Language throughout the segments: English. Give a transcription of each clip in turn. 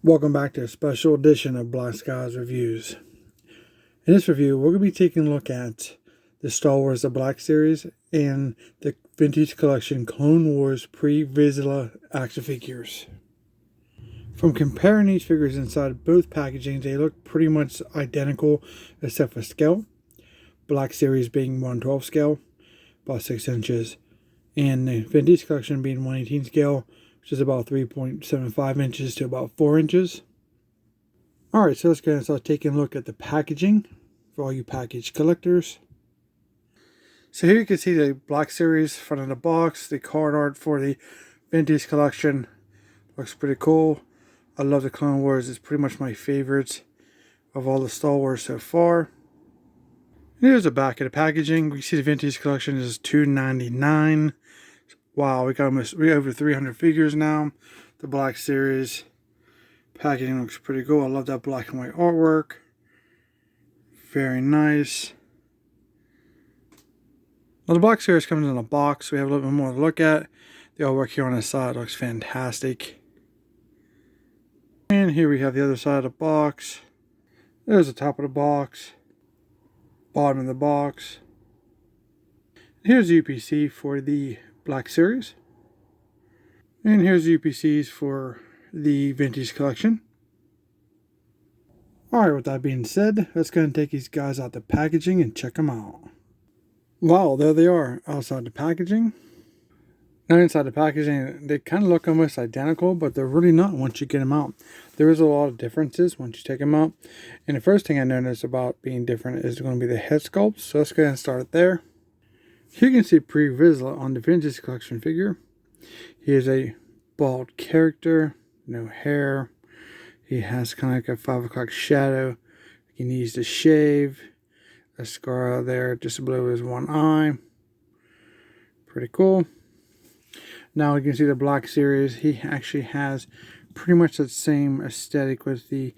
Welcome back to a special edition of Black Skies Reviews. In this review, we're going to be taking a look at the Star Wars The Black Series and the Vintage Collection Clone Wars pre-Vizsla action figures. From comparing these figures inside both packaging, they look pretty much identical except for scale. Black Series being 1/12 scale, about 6 inches, and the Vintage Collection being 1/18 scale, which is about 3.75 inches to about 4 inches. Alright, so let's go and start taking a look at the packaging for all you package collectors. So here you can see the Black Series front of the box. The card art for the Vintage Collection looks pretty cool. I love the Clone Wars. It's pretty much my favorite of all the Star Wars so far. Here's the back of the packaging. We see the Vintage Collection is $2.99. Wow, we over 300 figures now. The Black Series packaging looks pretty cool. I love that black and white artwork. Very nice. Now the Black Series comes in a box. We have a little bit more to look at. The artwork here on the side looks fantastic. And here we have the other side of the box. There's the top of the box. Bottom of the box. Here's the UPC for the Black Series. And here's the UPCs for the Vintage Collection. Alright, with that being said, let's go and take these guys out the packaging and check them out. Wow, there they are outside the packaging. Now inside the packaging, they kind of look almost identical, but they're really not once you get them out. There is a lot of differences once you take them out. And the first thing I noticed about being different is going to be the head sculpt. So let's go ahead and start there. Here you can see pre-Vizsla on the Vintage Collection figure. He is a bald character, no hair. He has kind of like a 5 o'clock shadow. He needs to shave. A scar there just below his one eye. Pretty cool. Now you can see the Black Series. He actually has pretty much the same aesthetic with the,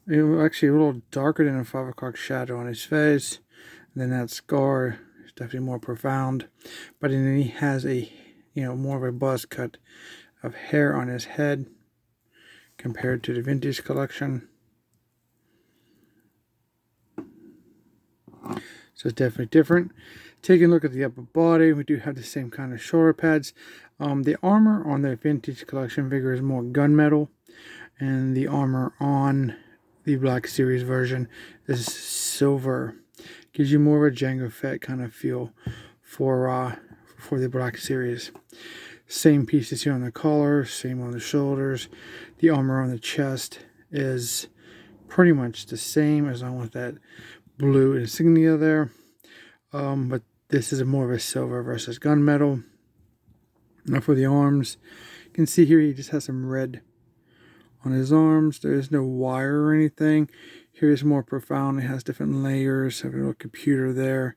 actually a little darker than a 5 o'clock shadow on his face. And then that scar is definitely more profound. But then he has a, more of a buzz cut of hair on his head compared to the Vintage Collection. So it's definitely different. Taking a look at the upper body, we do have the same kind of shoulder pads. The armor on the Vintage Collection figure is more gunmetal, and the armor on the Black Series version is silver. Gives you more of a Jango Fett kind of feel for the Black Series. Same pieces here on the collar, same on the shoulders. The armor on the chest is pretty much the same as on with that blue insignia there. But this is more of a silver versus gunmetal. Now for the arms, you can see here he just has some red on his arms. There is no wire or anything. Here is more profound. It has different layers. Have a little computer there.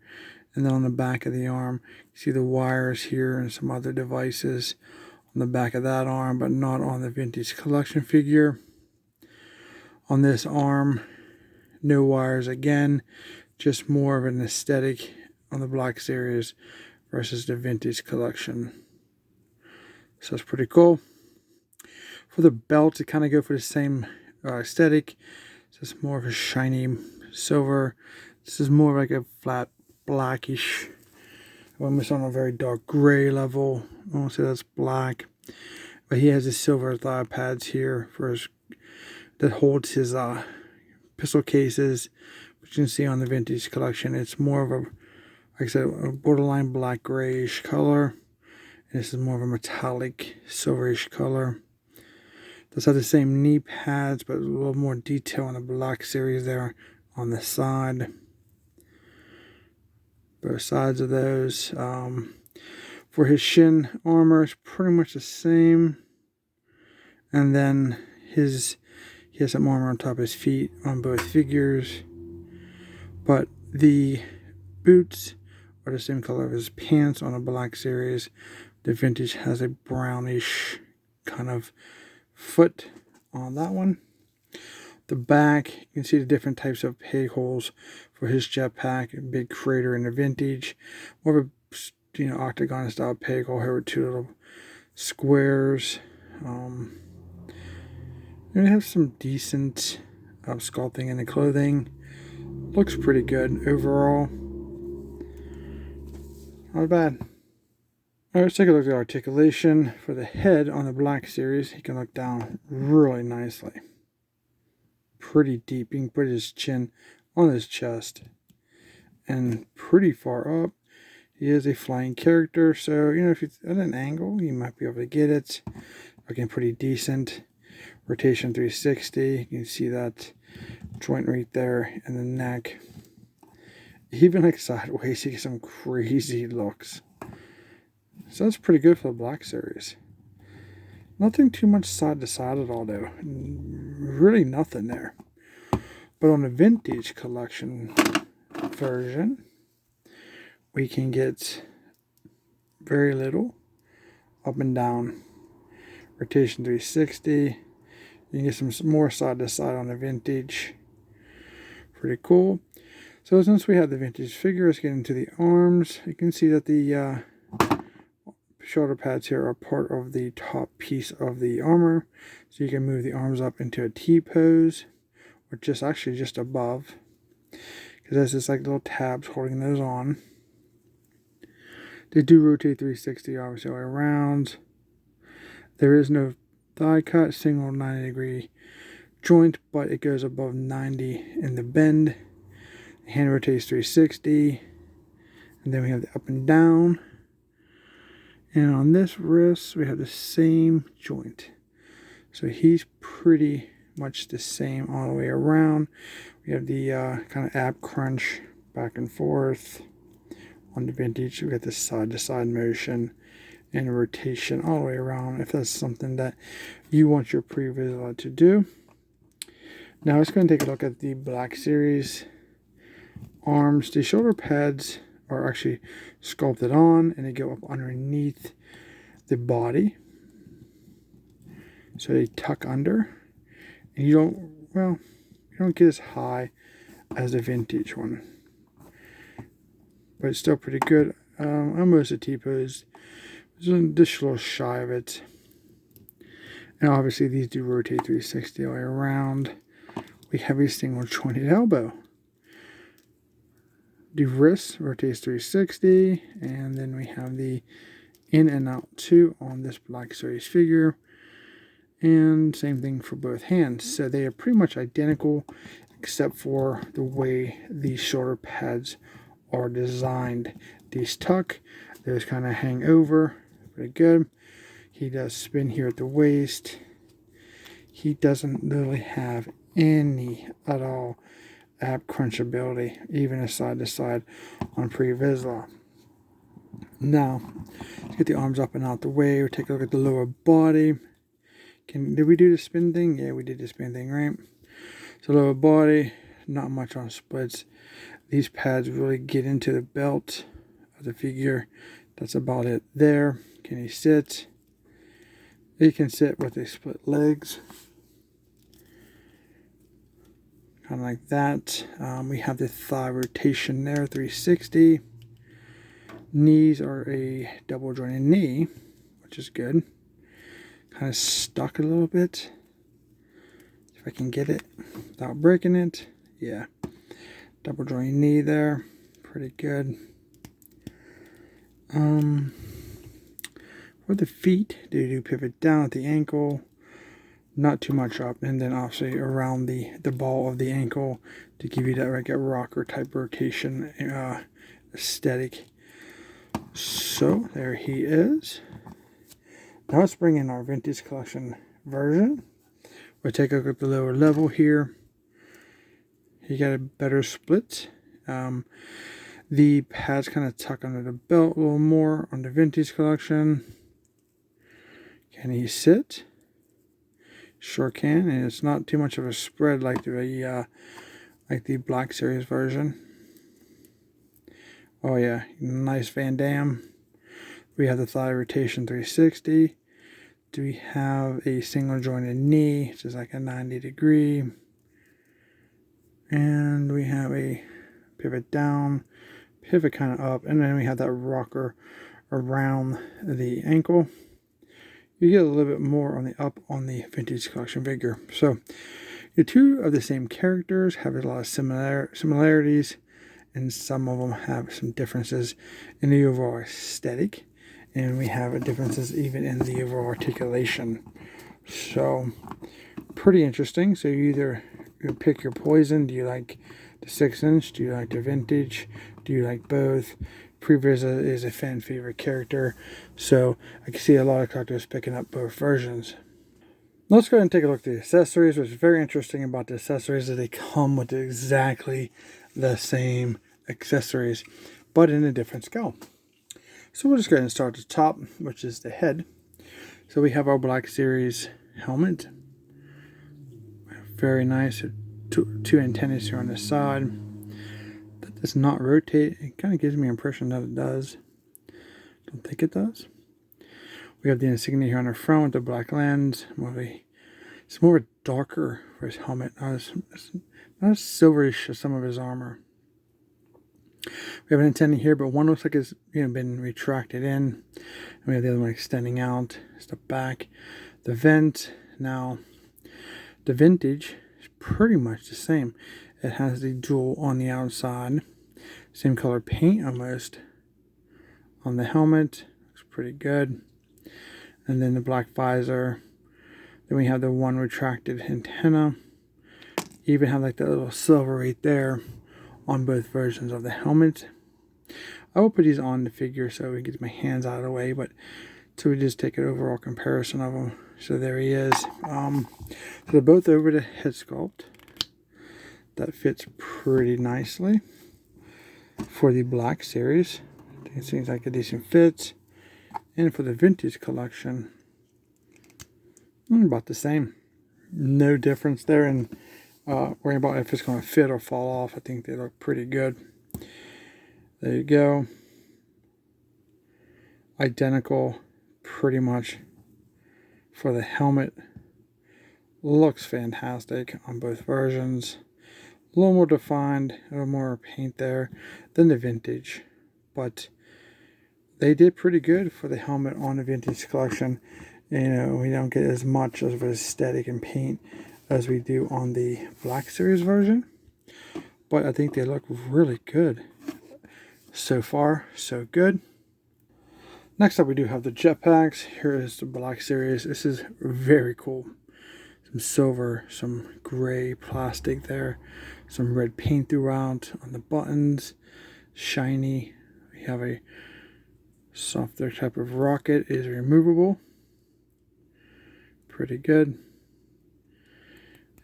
And then on the back of the arm, you see the wires here and some other devices on the back of that arm, but not on the Vintage Collection figure. On this arm, no wires again, just more of an aesthetic on the Black Series versus the Vintage Collection. So it's pretty cool. For the belt, to kind of go for the same aesthetic. So it's more of a shiny silver. This is more like a flat blackish, almost on a very dark gray level. I won't say that's black, but he has the silver thigh pads here for his, that holds his pistol cases, which you can see on the Vintage Collection. It's more of a, like I said, a borderline black grayish color. And this is more of a metallic silverish color. Does have the same knee pads, but a little more detail on the Black Series there on the side. Both sides of those. For his shin armor, it's pretty much the same. And then he has some armor on top of his feet on both figures. But the boots are the same color of his pants on a Black Series. The Vintage has a brownish kind of foot on that one. The back, you can see the different types of peg holes for his jetpack. A big crater in the Vintage. More of a octagon style peg hole here with two little squares. And we have some decent sculpting in the clothing. Looks pretty good overall. Not bad. Alright, let's take a look at articulation for the head on the Black Series. He can look down really nicely. Pretty deep. You can put his chin on his chest. And pretty far up. He is a flying character, so, you know, if it's at an angle, you might be able to get it. Looking pretty decent. Rotation 360. You can see that joint right there in the neck. Even like sideways, you get some crazy looks. So that's pretty good for the Black Series. Nothing too much side to side at all, though. Really nothing there. But on the Vintage Collection version, we can get very little up and down. Rotation 360. You can get some more side to side on the Vintage. Pretty cool. So since we have the Vintage figure, let's get into the arms. You can see that the shoulder pads here are part of the top piece of the armor. So you can move the arms up into a T-pose, or just actually just above. Because there's just like little tabs holding those on. They do rotate 360 obviously all around. There is no thigh cut, single 90-degree joint, but it goes above 90 in the bend. The hand rotates 360. And then we have the up and down. And on this wrist, we have the same joint. So he's pretty much the same all the way around. We have the kind of ab crunch back and forth. On the Vintage, we got the side-to-side motion and rotation all the way around, if that's something that you want your pre-Vizsla to do. Now let's go and take a look at the Black Series arms. The shoulder pads are actually sculpted on, and they go up underneath the body. So they tuck under, and you don't get as high as the Vintage one. But it's still pretty good. Almost a T-pose. Just a little shy of it. And obviously these do rotate 360 all the way around. We have a single jointed elbow. The wrist rotates 360. And then we have the in and out too on this Black Series figure. And same thing for both hands. So they are pretty much identical except for the way these shoulder pads are designed. These tuck, those kind of hang over. Pretty good. He does spin here at the waist. He doesn't really have any at all ab crunch ability, even a side to side on pre-Vizsla. Now, let's get the arms up and out the way. We'll take a look at the lower body. Did we do the spin thing? Yeah, we did the spin thing, right? So lower body, not much on splits. These pads really get into the belt of the figure. That's about it there. Can he sit? He can sit with the split legs. Kind of like that. We have the thigh rotation there, 360. Knees are a double jointed knee, which is good. Kind of stuck a little bit. If I can get it without breaking it. Yeah. Double jointed knee there. Pretty good. For the feet, they do pivot down at the ankle. Not too much up. And then obviously around the ball of the ankle to give you that like a rocker type rotation aesthetic. So there he is. Now let's bring in our Vintage Collection version. We'll take a look at the lower level here. You got a better split. The pads kind of tuck under the belt a little more on the Vintage Collection. Can he sit? Sure can, and it's not too much of a spread like the Black Series version. Oh yeah, nice Van Damme. We have the thigh rotation 360. Do we have a single jointed knee, which is like a 90-degree. And we have a pivot down, pivot kind of up, and then we have that rocker around the ankle. you get a little bit more on the up on the vintage collection figure. So the two of the same characters have a lot of similarities, and some of them have some differences in the overall aesthetic, and we have differences even in the overall articulation. So pretty interesting. So you pick your poison. Do you like the 6-inch? Do you like the vintage? Do you like both? Vizsla is a fan favorite character, so I can see a lot of collectors picking up both versions. Let's go ahead and take a look at the accessories. What's very interesting about the accessories is they come with exactly the same accessories, but in a different scale. So we'll just go ahead and start at the top, which is the head. So we have our Black Series helmet. Very nice. Two antennas here on the side. That does not rotate. It kind of gives me the impression that it does. Don't think it does. We have the insignia here on the front with the black lens. It's more of a darker for his helmet. Not as silverish as some of his armor. We have an antenna here, but one looks like it's been retracted in. And we have the other one extending out. It's the back. The vent. Now, the vintage is pretty much the same. It has the jewel on the outside. Same color paint almost on the helmet. Looks pretty good. And then the black visor. Then we have the one retracted antenna. Even have like that little silver right there on both versions of the helmet. I will put these on the figure so we can get my hands out of the way, but so we just take an overall comparison of them. So there he is. So they're both over the head sculpt. That fits pretty nicely for the Black Series. It seems like a decent fit. And for the vintage collection, about the same. No difference there in worrying about if it's going to fit or fall off. I think they look pretty good. There you go. Identical pretty much for the helmet. Looks fantastic on both versions. A little more defined, a little more paint there than the vintage. But they did pretty good for the helmet on the vintage collection. We don't get as much of aesthetic and paint as we do on the Black Series version. But I think they look really good. So far, so good. Next up, we do have the jetpacks. Here is the Black Series. This is very cool. Some silver, some gray plastic there. Some red paint throughout on the buttons. Shiny. We have a softer type of rocket. It is removable. Pretty good.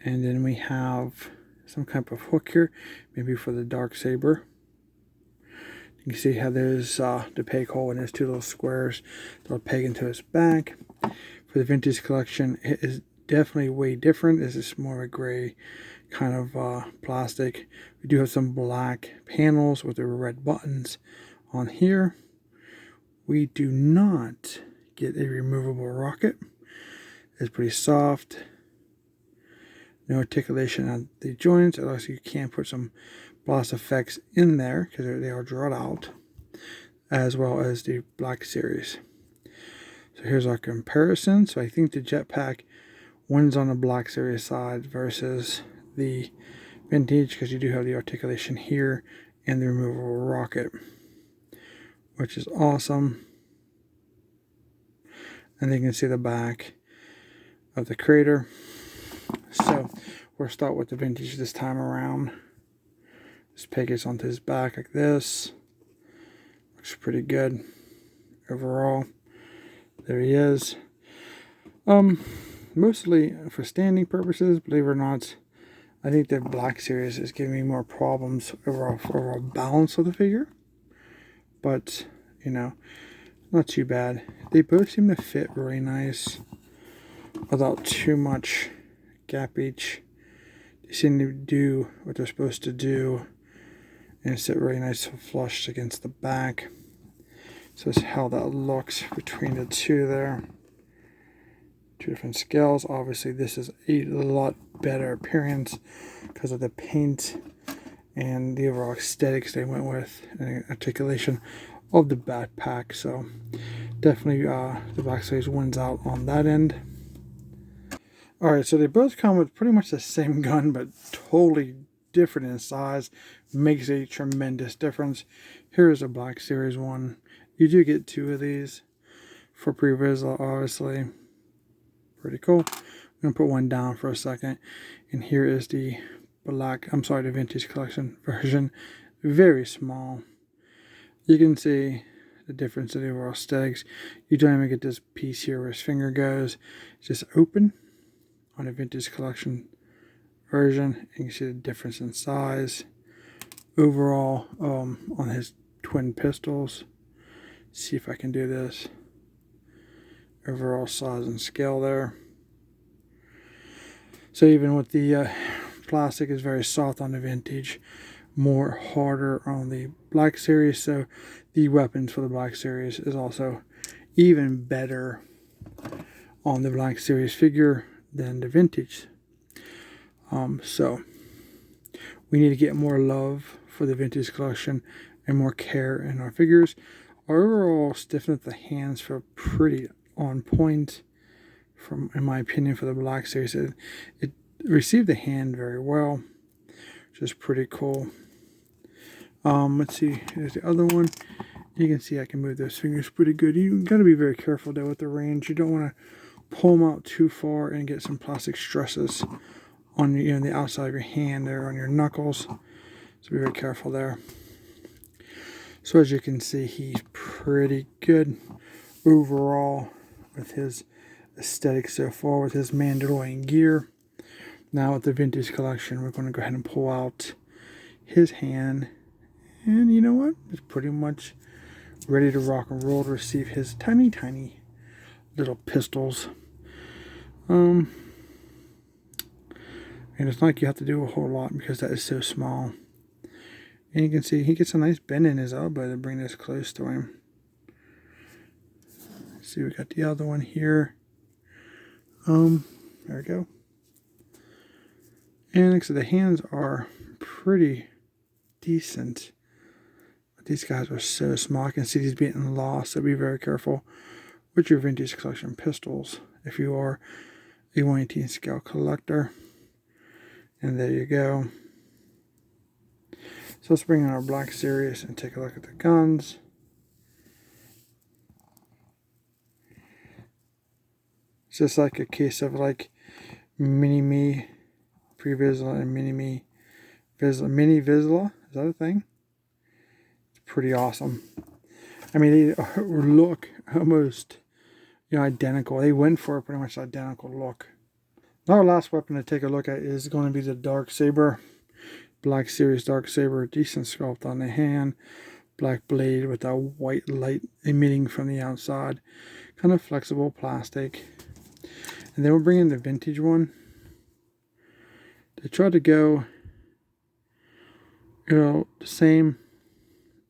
And then we have some type of hook here. Maybe for the dark saber. You can see how there's the peg hole and there's two little squares that'll peg into its back. For the vintage collection, it is definitely way different. This is more of a gray kind of plastic. We do have some black panels with the red buttons on here. We do not get a removable rocket. It's pretty soft. No articulation on the joints. It looks like you can put some blast effects in there because they are drawn out, as well as the Black Series. So here's our comparison. So I think the jetpack wins on the Black Series side versus the vintage because you do have the articulation here and the removable rocket, which is awesome. And then you can see the back of the crater. So we'll start with the vintage this time around. Just peg it onto his back like this. Looks pretty good overall. There he is. Mostly for standing purposes, believe it or not, I think the Black Series is giving me more problems overall balance of the figure. But, not too bad. They both seem to fit really nice without too much gap each. They seem to do what they're supposed to do and sit really nice flush against the back. So that's how that looks between the two there. Two different scales. Obviously this is a lot better appearance because of the paint and the overall aesthetics they went with and articulation. of the backpack. So definitely the Black Series wins out on that end. Alright, so they both come with pretty much the same gun, but totally different in size. Makes a tremendous difference. Here's a Black Series one. You do get 2 of these for pre-Vizsla, obviously. Pretty cool. I'm going to put one down for a second. And here is the the Vintage Collection version. Very small. You can see the difference in the overall aesthetics. You don't even get this piece here where his finger goes. It's just open on a Vintage Collection version. You can see the difference in size overall on his twin pistols. See if I can do this. Overall size and scale there. So even with the plastic is very soft on the Vintage, more harder on the Black Series. So the weapons for the Black Series is also even better on the Black Series figure than the Vintage. So we need to get more love for the Vintage Collection and more care in our figures. Our overall stiffness of the hands feel pretty on point, in my opinion, for the Black Series. It received the hand very well, which is pretty cool. Let's see, here's the other one. You can see I can move those fingers pretty good. You got to be very careful though with the range. You don't want to pull them out too far and get some plastic stresses on the outside of your hand there, on your knuckles. So be very careful there. So as you can see, he's pretty good overall with his aesthetic so far, with his Mandalorian gear. Now with the Vintage Collection, we're going to go ahead and pull out his hand. And you know what? It's pretty much ready to rock and roll to receive his tiny, tiny little pistols. And it's not like you have to do a whole lot because that is so small. And you can see he gets a nice bend in his elbow to bring this close to him. Let's see, we got the other one here. There we go. And like I said, the hands are pretty decent. But these guys are so small. I can see these being lost, so be very careful with your Vintage Collection pistols if you are a 1/18 scale collector. And there you go. So let's bring in our Black Series and take a look at the guns. It's just like a case of like Mini-Me, pre-Vizsla, and Mini-Me, Vizsla. Mini Vizsla, is that a thing? It's pretty awesome. I mean, they look almost, identical. They went for a pretty much identical look. Our last weapon to take a look at is going to be the Dark Saber. Black Series Dark Saber, decent sculpt on the hand. Black blade with that white light emitting from the outside. Kind of flexible plastic. And then we'll bring in the Vintage one. They tried to go, the same.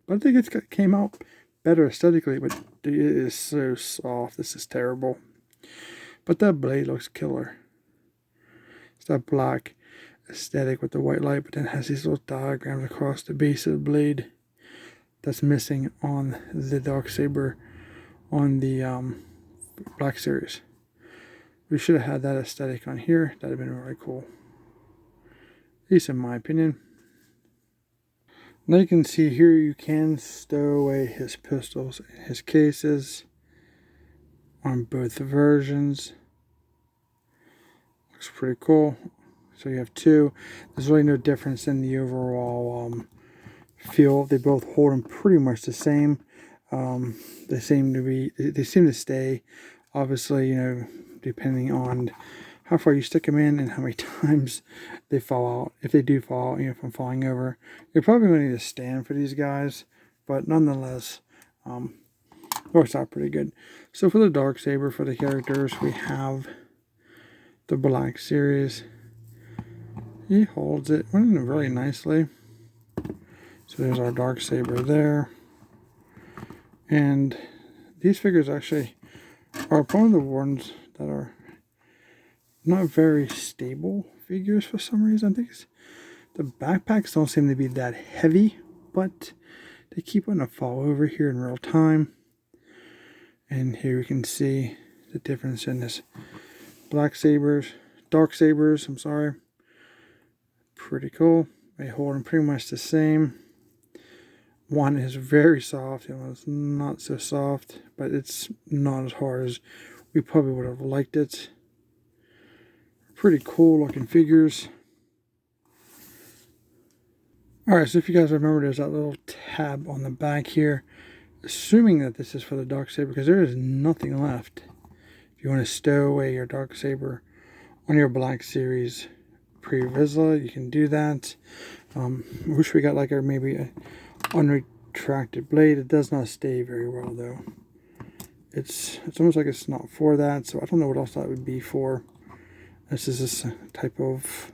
But I think it came out better aesthetically, but it is so soft. This is terrible. But that blade looks killer. It's that black aesthetic with the white light, but then it has these little diagrams across the base of the blade that's missing on the Dark Saber on the Black Series. We should have had that aesthetic on here. That would have been really cool, at least in my opinion. Now you can see here you can stow away his pistols in his cases on both versions. Looks pretty cool. So you have 2. There's really no difference in the overall feel. They both hold them pretty much the same. They seem to stay. Obviously, depending on how far you stick them in and how many times they fall out. If they do fall out, from falling over, you're probably going to need to stand for these guys. But nonetheless, it works out pretty good. So for the Dark Saber, for the characters, we have the Black Series. He holds it really nicely. So there's our Dark Saber there. And these figures actually are one of the ones that are not very stable figures for some reason. I think the backpacks don't seem to be that heavy, but They keep on to fall over here in real time. And here we can see the difference in this dark sabers, I'm sorry. Pretty cool. They hold them pretty much the same. One is very soft, the other one's not so soft, but it's not as hard as we probably would have liked it. Pretty cool looking figures. Alright, so if you guys remember, there's that little tab on the back here. Assuming that this is for the Darksaber, because there is nothing left. If you want to stow away your Darksaber on your Black Series pre-Vizsla, you can do that. Wish we got like maybe a unretracted blade. It does not stay very well though. It's almost like it's not for that, so I don't know what else that would be for. This is this type of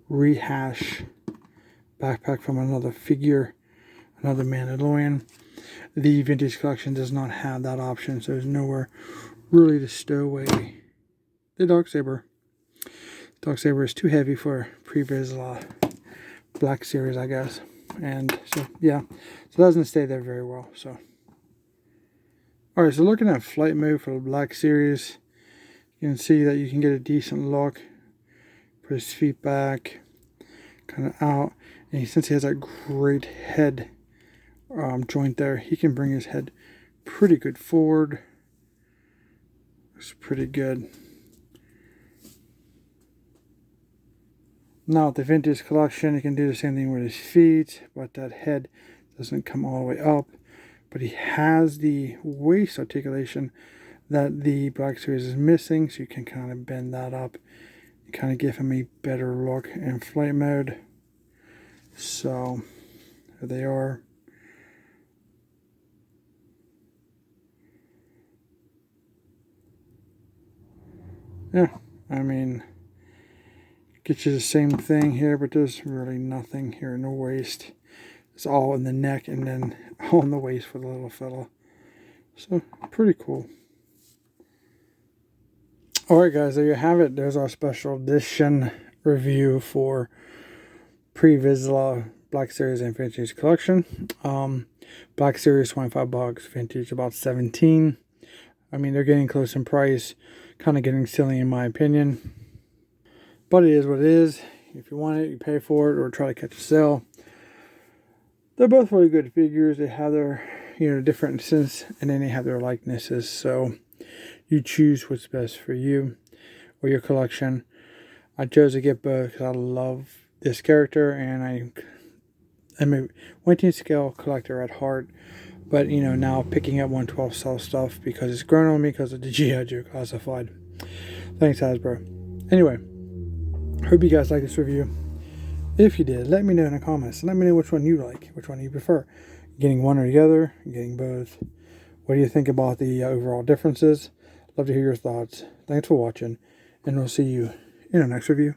rehash backpack from another figure, another Mandalorian. The vintage collection does not have that option, so there's nowhere really to stow away the Darksaber. Darksaber is too heavy for pre-Vizsla Black Series, I guess. And so, yeah, so it doesn't stay there very well. So, alright, so looking at flight mode for the Black Series, you can see that you can get a decent look. Put his feet back, kind of out. And since he has that great head joint there, he can bring his head pretty good forward. Looks pretty good. Now with the vintage collection, he can do the same thing with his feet, but that head doesn't come all the way up. But he has the waist articulation that the Black Series is missing, so you can kind of bend that up and kind of give him a better look in flight mode. So there they are. Yeah, I mean, get you the same thing here, but there's really nothing here in the waist. It's all in the neck and then all in the waist for the little fella. So, pretty cool. Alright guys, there you have it. There's our special edition review for pre-Vizsla Black Series and Vintage Collection. Black Series $25, Vintage about 17. I mean, they're getting close in price. Kind of getting silly in my opinion. But it is what it is. If you want it, you pay for it or try to catch a sale. They're both really good figures. They have their, differences, and then they have their likenesses. So you choose what's best for you or your collection. I chose to get both because I love this character, and I'm a 1/18 scale collector at heart. But, now picking up 1/12 cell stuff because it's grown on me because of the G.I. Joe Classified. Thanks, Hasbro. Anyway, hope you guys like this review. If you did, let me know in the comments. Let me know which one you like, which one you prefer. Getting one or the other, getting both. What do you think about the overall differences? Love to hear your thoughts. Thanks for watching, and we'll see you in the next review.